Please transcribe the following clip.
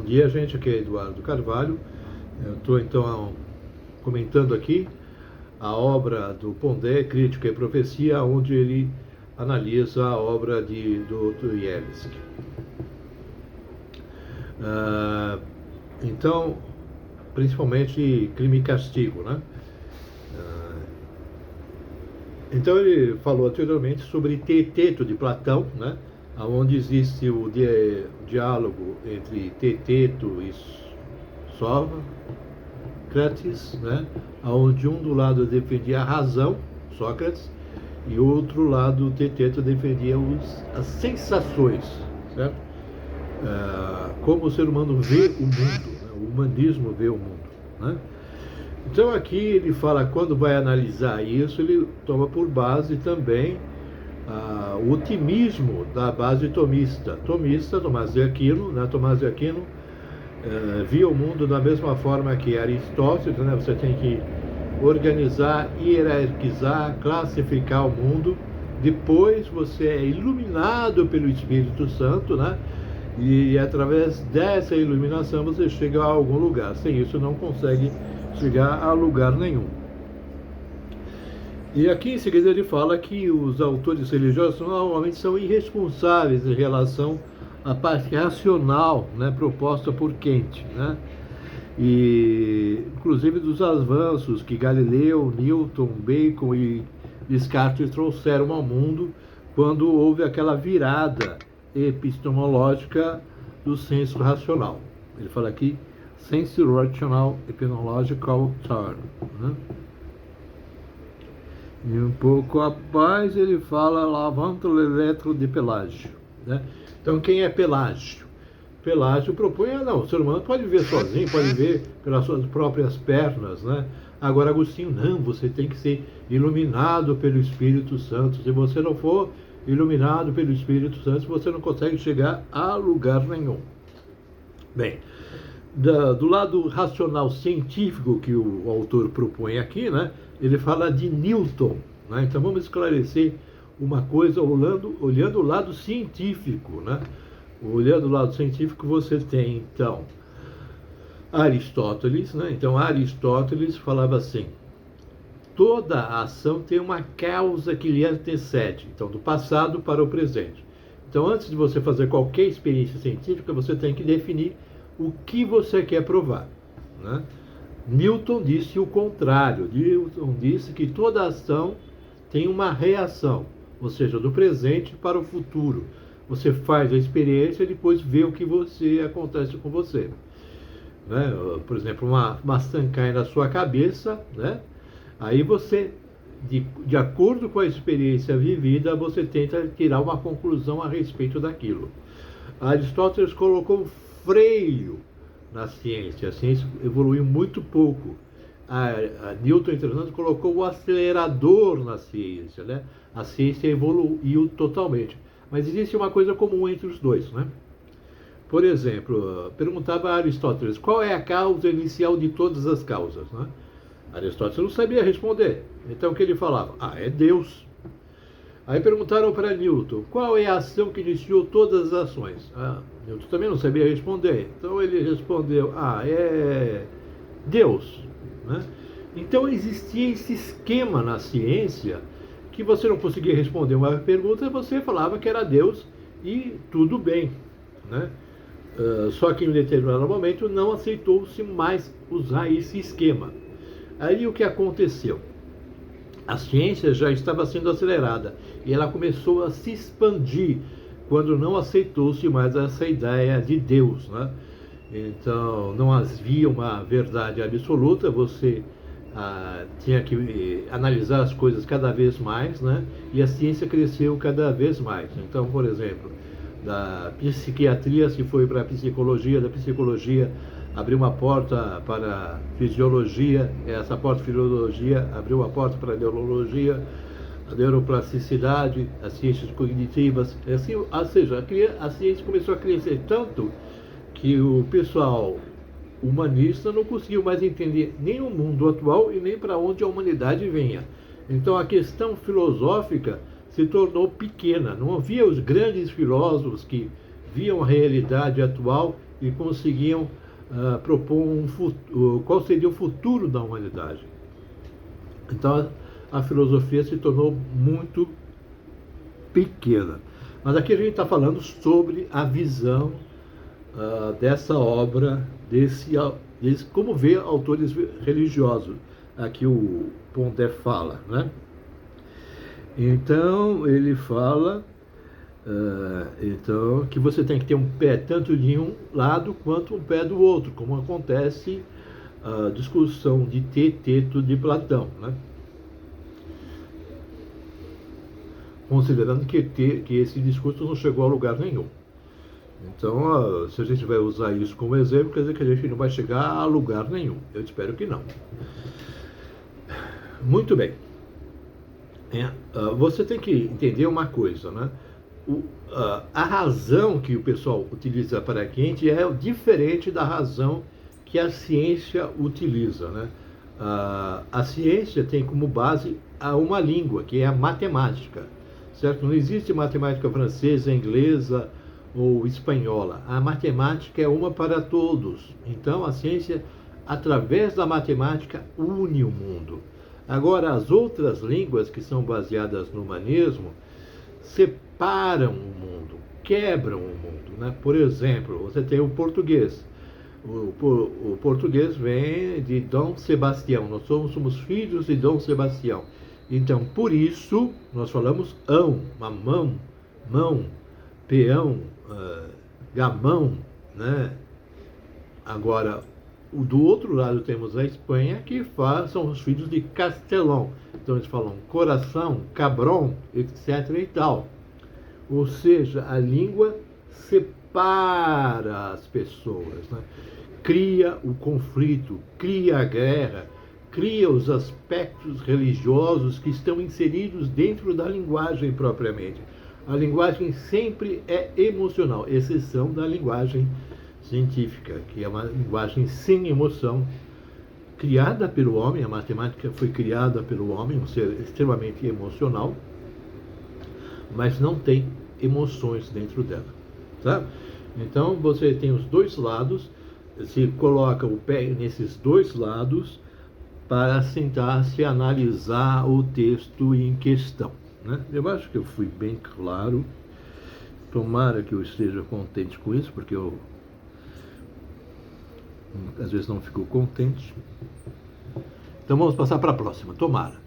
Bom dia, gente. Aqui é Eduardo Carvalho. Eu estou, então, comentando aqui a obra do Pondé, Crítica e Profecia, onde ele analisa a obra de Dostoiévski. Então, principalmente Crime e Castigo, né? Então ele falou anteriormente sobre Teeteto de Platão, né? Onde existe o diálogo entre Teeteto e Sócrates, né? Onde um do lado defendia a razão, Sócrates, e o outro lado, Teeteto, defendia as sensações, certo? Como o ser humano vê o mundo, né? O humanismo vê o mundo, né? Então aqui ele fala, quando vai analisar isso, ele toma por base também o otimismo da base tomista, Tomás de Aquino, né? Tomás de Aquino via o mundo da mesma forma que Aristóteles, né? Você tem que organizar, hierarquizar, classificar o mundo, depois você é iluminado pelo Espírito Santo, né? E através dessa iluminação você chega a algum lugar. Sem isso não consegue chegar a lugar nenhum. E aqui em seguida ele fala que os autores religiosos normalmente são irresponsáveis em relação à parte racional, né, proposta por Kant, né? E inclusive dos avanços que Galileu, Newton, Bacon e Descartes trouxeram ao mundo quando houve aquela virada epistemológica do senso racional. Ele fala aqui Sense Rational Epistemological Turn, né? E um pouco abaixo ele fala Levanto l'eletro de Pelágio, né? Então quem é Pelágio? Pelágio propõe, o ser humano pode viver sozinho, pode viver pelas suas próprias pernas, né? Agora Agostinho, não, você tem que ser iluminado pelo Espírito Santo. Se você não for iluminado pelo Espírito Santo, você não consegue chegar a lugar nenhum. Bem, do lado racional científico que o autor propõe aqui, né, ele fala de Newton, né? Então vamos esclarecer uma coisa olhando o lado científico, né? Olhando o lado científico, você tem então Aristóteles, né? Então Aristóteles falava assim: toda a ação tem uma causa que lhe antecede, então do passado para o presente. Então antes de você fazer qualquer experiência científica, você tem que definir o que você quer provar, né? Newton disse o contrário. Newton disse que toda ação tem uma reação, ou seja, do presente para o futuro. Você faz a experiência e depois vê o que acontece com você, né? Por exemplo, uma maçã cai na sua cabeça, né? Aí você, de acordo com a experiência vivida, você tenta tirar uma conclusão a respeito daquilo. Aristóteles colocou freio na ciência. A ciência evoluiu muito pouco. A Newton, entretanto, colocou o acelerador na ciência, né? A ciência evoluiu totalmente. Mas existe uma coisa comum entre os dois, né? Por exemplo, perguntava a Aristóteles qual é a causa inicial de todas as causas, né? Aristóteles não sabia responder. Então o que ele falava? É Deus. Aí perguntaram para Newton qual é a ação que iniciou todas as ações. Newton também não sabia responder. Então ele respondeu: é Deus, né? Então existia esse esquema na ciência que você não conseguia responder uma pergunta, você falava que era Deus e tudo bem, né? Só que em um determinado momento não aceitou-se mais usar esse esquema. Aí o que aconteceu? A ciência já estava sendo acelerada e ela começou a se expandir quando não aceitou-se mais essa ideia de Deus, né? Então não havia uma verdade absoluta, você tinha que analisar as coisas cada vez mais, né? E a ciência cresceu cada vez mais. Então, por exemplo, da psiquiatria se foi para a psicologia, da psicologia abriu uma porta para a fisiologia, essa porta de fisiologia abriu uma porta para a neurologia, a neuroplasticidade, as ciências cognitivas, assim, ou seja, a ciência começou a crescer tanto que o pessoal humanista não conseguiu mais entender nem o mundo atual e nem para onde a humanidade venha. Então a questão filosófica se tornou pequena. Não havia os grandes filósofos que viam a realidade atual e conseguiam propor qual seria o futuro da humanidade. Então a filosofia se tornou muito pequena. Mas aqui a gente está falando sobre a visão dessa obra, desse como vê autores religiosos. Aqui o Pondé fala, né? Então ele fala que você tem que ter um pé tanto de um lado quanto um pé do outro, como acontece a discussão de Teto de Platão, né? Considerando que esse discurso não chegou a lugar nenhum. Então, se a gente vai usar isso como exemplo, quer dizer que a gente não vai chegar a lugar nenhum. Eu espero que não. Muito bem. Você tem que entender uma coisa, né? A razão que o pessoal utiliza para a gente é diferente da razão que a ciência utiliza, né? A ciência tem como base uma língua, que é a matemática, certo? Não existe matemática francesa, inglesa ou espanhola. A matemática é uma para todos. Então, a ciência, através da matemática, une o mundo. Agora, as outras línguas que são baseadas no humanismo separam o mundo, quebram o mundo, né? Por exemplo, você tem o português. O português vem de Dom Sebastião. Nós somos filhos de Dom Sebastião. Então, por isso, nós falamos mamão, mão, peão, gamão, né? Agora, do outro lado temos a Espanha, que são os filhos de Castelão. Então eles falam coração, cabrão, etc. e tal. Ou seja, a língua separa as pessoas, né? Cria o conflito, cria a guerra, cria os aspectos religiosos que estão inseridos dentro da linguagem propriamente. A linguagem sempre é emocional, exceção da linguagem científica, que é uma linguagem sem emoção, criada pelo homem. A matemática foi criada pelo homem, um ser extremamente emocional, mas não tem emoções dentro dela, tá? Então você tem os dois lados, se coloca o pé nesses dois lados para sentar-se analisar o texto em questão, né? Eu acho que eu fui bem claro. Tomara que eu esteja contente com isso, porque eu às vezes não fico contente. Então vamos passar para a próxima. Tomara.